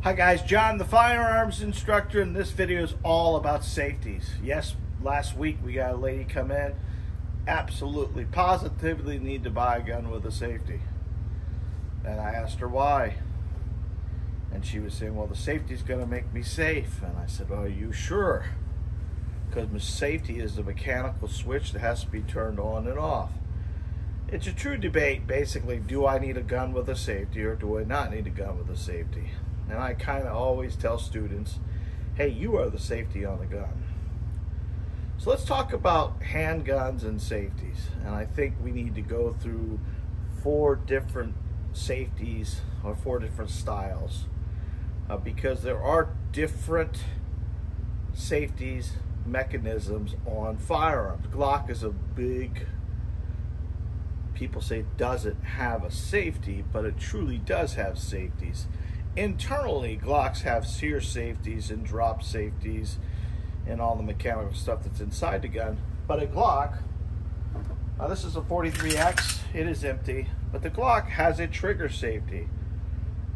Hi guys, John the firearms instructor, and this video is all about safeties. Yes, last week we got a lady come in, absolutely, positively need to buy a gun with a safety. And I asked her why. And she was saying, well, the safety's gonna make me safe. And I said, well, are you sure? Because safety is the mechanical switch that has to be turned on and off. It's a true debate, basically, do I need a gun with a safety or do I not need a gun with a safety? And I kind of always tell students, hey, you are the safety on the gun. So let's talk about handguns and safeties. And I think we need to go through 4 different safeties or 4 different styles because there are different safeties mechanisms on firearms. Glock is a big, people say it doesn't have a safety, but it truly does have safeties. Internally, Glocks have sear safeties and drop safeties and all the mechanical stuff that's inside the gun. But a Glock, now this is a 43X, it is empty, but the Glock has a trigger safety,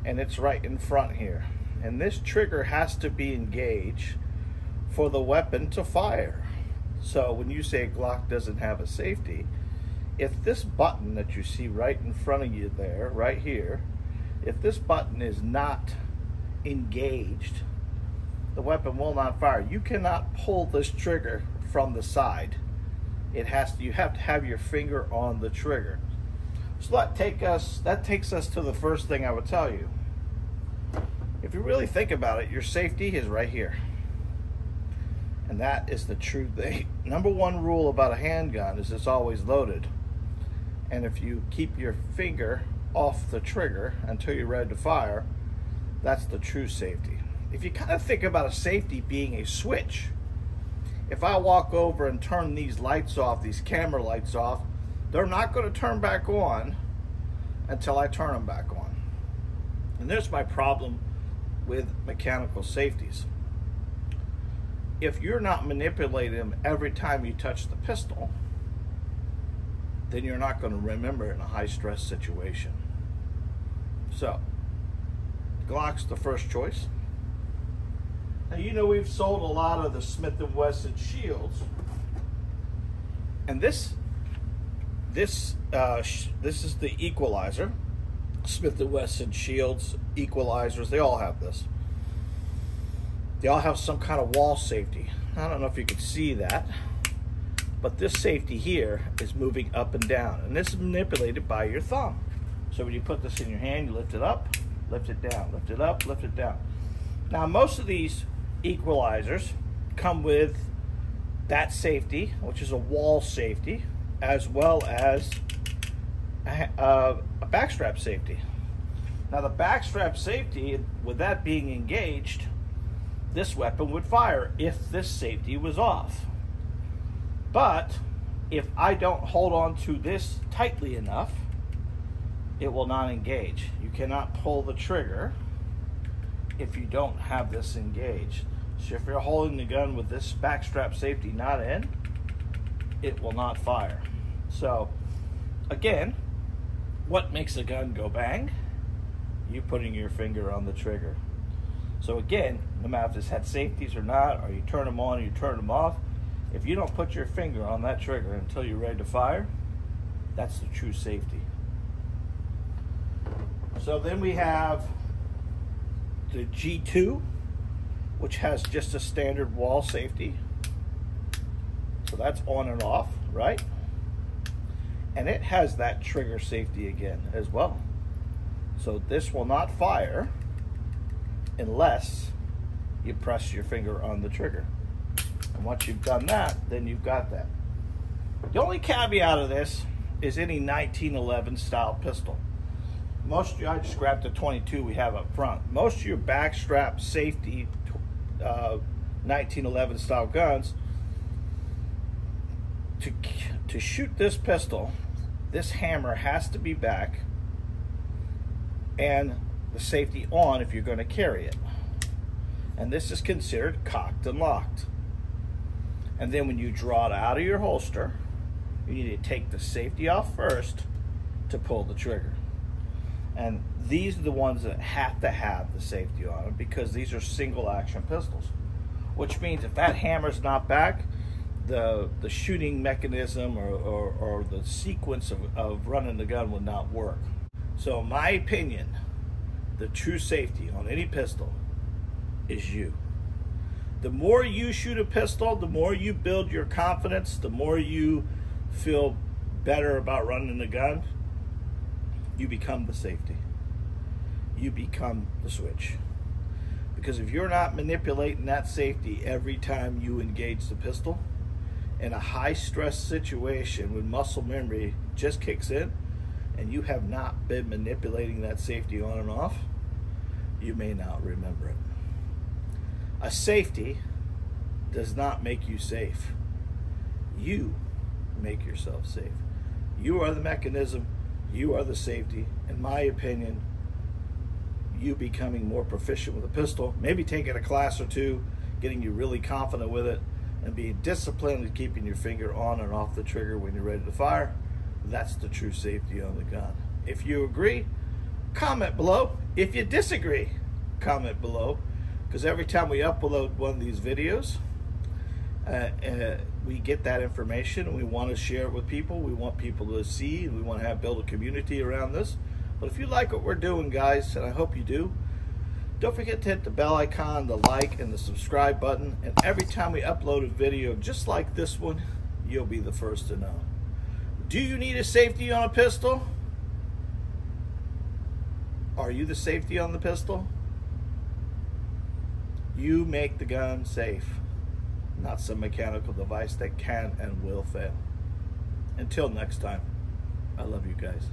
and it's right in front here. And this trigger has to be engaged for the weapon to fire. So when you say a Glock doesn't have a safety, if this button that you see right in front of you there, right here, if this button is not engaged, the weapon will not fire. You cannot pull this trigger from the side. You have to have your finger on the trigger. So that takes us to the first thing I would tell you. If you really think about it, your safety is right here. And that is the true thing. Number 1 rule about a handgun is it's always loaded. And if you keep your finger off the trigger until you're ready to fire, that's the true safety. If you kind of think about a safety being a switch, if I walk over and turn these lights off, these camera lights off, they're not going to turn back on until I turn them back on. And there's my problem with mechanical safeties. If you're not manipulating them every time you touch the pistol, then you're not going to remember it in a high stress situation. So, Glock's the first choice. Now, you know, we've sold a lot of the Smith & Wesson shields, and this is the equalizer. Smith & Wesson shields, equalizers, they all have this. They all have some kind of wall safety. I don't know if you can see that, but this safety here is moving up and down, and this is manipulated by your thumb. So when you put this in your hand, you lift it up, lift it down, lift it up, lift it down. Now, most of these equalizers come with that safety, which is a wall safety, as well as a backstrap safety. Now, the backstrap safety, with that being engaged, this weapon would fire if this safety was off. But if I don't hold on to this tightly enough, it will not engage. You cannot pull the trigger if you don't have this engaged. So if you're holding the gun with this backstrap safety not in, it will not fire. So again, what makes a gun go bang? You putting your finger on the trigger. So again, no matter if this had safeties or not, or you turn them on or you turn them off, if you don't put your finger on that trigger until you're ready to fire, that's the true safety. So then we have the G2, which has just a standard wall safety. So that's on and off, right? And it has that trigger safety again as well. So this will not fire unless you press your finger on the trigger. And once you've done that, then you've got that. The only caveat of this is any 1911 style pistol. Most of you, I just grabbed the 22 we have up front. Most of your backstrap safety 1911 style guns, to shoot this pistol, this hammer has to be back and the safety on if you're going to carry it. And this is considered cocked and locked. And then when you draw it out of your holster, you need to take the safety off first to pull the trigger. And these are the ones that have to have the safety on them because these are single action pistols, which means if that hammer's not back, the shooting mechanism or the sequence of running the gun would not work. So in my opinion, the true safety on any pistol is you. The more you shoot a pistol, the more you build your confidence, the more you feel better about running the gun, you become the safety. You become the switch. Because if you're not manipulating that safety every time you engage the pistol, in a high stress situation when muscle memory just kicks in and you have not been manipulating that safety on and off, you may not remember it. A safety does not make you safe. You make yourself safe. You are the mechanism. You are the safety. In my opinion, you becoming more proficient with a pistol, maybe taking a class or two, getting you really confident with it, and being disciplined and keeping your finger on and off the trigger when you're ready to fire, that's the true safety on the gun. If you agree, comment below. If you disagree, comment below. Because every time we upload one of these videos, we get that information and we want to share it with people. We want people to see, and we want to build a community around this. But if you like what we're doing, guys, and I hope you do, don't forget to hit the bell icon, the like, and the subscribe button. And every time we upload a video just like this one, you'll be the first to know. Do you need a safety on a pistol? Are you the safety on the pistol? You make the gun safe, not some mechanical device that can and will fail. Until next time, I love you guys.